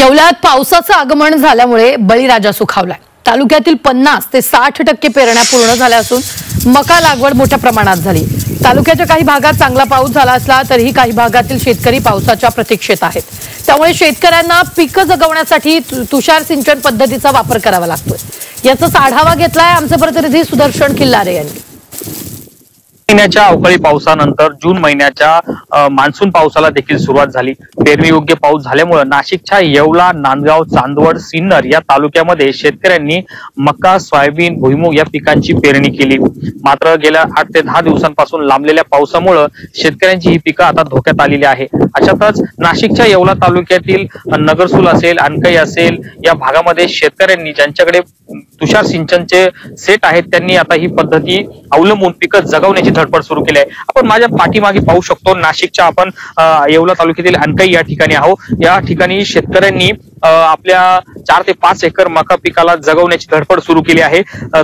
येवल्यात पावसाचं आगमन झाल्यामुळे बळीराजा सुखावलाय। तालुक्यातील 50 ते 60% पेरण्या पूर्ण झाल्या असून मका लागवड मोठ्या प्रमाणात झाली। तालुक्याच्या काही भागात चांगला पाऊस झाला असला तरीही काही भागातील शेतकरी पावसाच्या प्रतीक्षेत आहेत। त्यामुळे शेतकऱ्यांना पीक जगवण्यासाठी तुषार सिंचन पद्धतीचा वापर करावा लागतोय। याचा आढावा घेतलाय आमचे प्रतिनिधी सुदर्शन किल्लारे यांनी। महिन्याच्या अवकाळी पावसानंतर जून महिन्याच्या मान्सून पावसाला देखील सुरुवात झाली। पेरणी योग्य पाऊस झाल्यामुळे नाशिकच्या येवला, नांदगाव, चांदवड, सिन्नर या तालुक्यामध्ये शेतकऱ्यांनी मका, सोयाबीन, भुईमूग या पिकांची पेरणी केली। मात्र गेल्या 8 ते 10 दिवसांपासून लांबलेल्या पावसामुळे शेतकऱ्यांची ही पिकं आता धोक्यात आलेली आहे। अशातच नाशिकच्या येवला तालुक्यातील नगरसूल असेल, अनकई असेल या भागामध्ये शेतकऱ्यांनी ज्यांच्याकडे तुषार सिंचनचे सेट आहेत त्यांनी आता ही पद्धती अवलंबून पिकं जगवण्याची धडपड सुरू केली आहे। आपण माझ्या पाठीमागे पाहू शकतो, नाशिकच्या आपण येवला तालुक्यातील अनकई या ठिकाणी आहोत। या ठिकाणी शेतकऱ्यांनी आपल्या 4 ते 5 एकर मका पिकाला जगवण्याची धडपड सुरू केली आहे।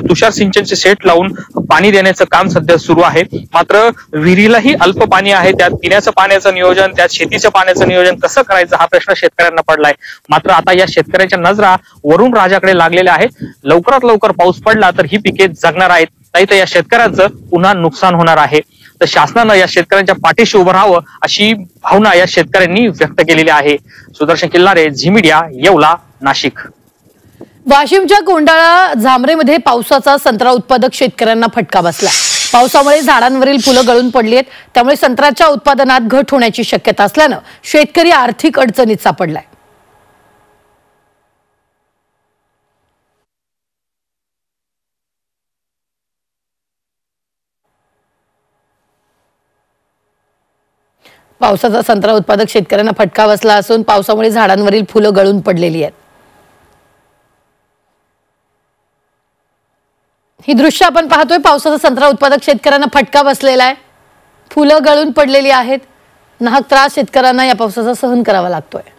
तुषार सिंचनचे सेट लावून पाणी देण्याचं काम सध्या सुरू आहे। मात्र विहिरीलाही अल्प पाणी आहे, त्यात पिण्याचं पाण्याचं नियोजन, त्यात शेतीचं पाण्याचं नियोजन कसं करायचं हा प्रश्न शेतकऱ्यांना पडलाय। मात्र आता या शेतकऱ्यांच्या नजरा वरुण राजाकडे लागलेल्या आहेत। लवकरात लवकर पाऊस पडला तर ही पिके जगणार आहेत, नाही तर या शेतकऱ्यांचं पुन्हा नुकसान होणार आहे। तर शासनानं या शेतकऱ्यांच्या पाठीशी उभं राहावं अशी भावना या शेतकऱ्यांनी व्यक्त केलेली आहे। सुदर्शन किल्लारे, झी मीडिया, येवला, नाशिक। वाशिमच्या कोंडाळा झामरेमध्ये पावसाचा संत्रा उत्पादक शेतकऱ्यांना फटका बसला। पावसामुळे झाडांवरील फुलं गळून पडली आहेत, त्यामुळे संत्र्याच्या उत्पादनात घट होण्याची शक्यता असल्यानं शेतकरी आर्थिक अडचणीत सापडलाय। पावसाचा संत्रा उत्पादक शेतकऱ्यांना फटका बसला असून पावसामुळे झाडांवरील फुलं गळून पडलेली आहेत। ही दृश्य आपण पाहतोय, पावसाचा संत्रा उत्पादक शेतकऱ्यांना फटका बसलेला आहे, फुलं गळून पडलेली आहेत। नाहक त्रास शेतकऱ्यांना या पावसाचा सहन करावा लागतोय।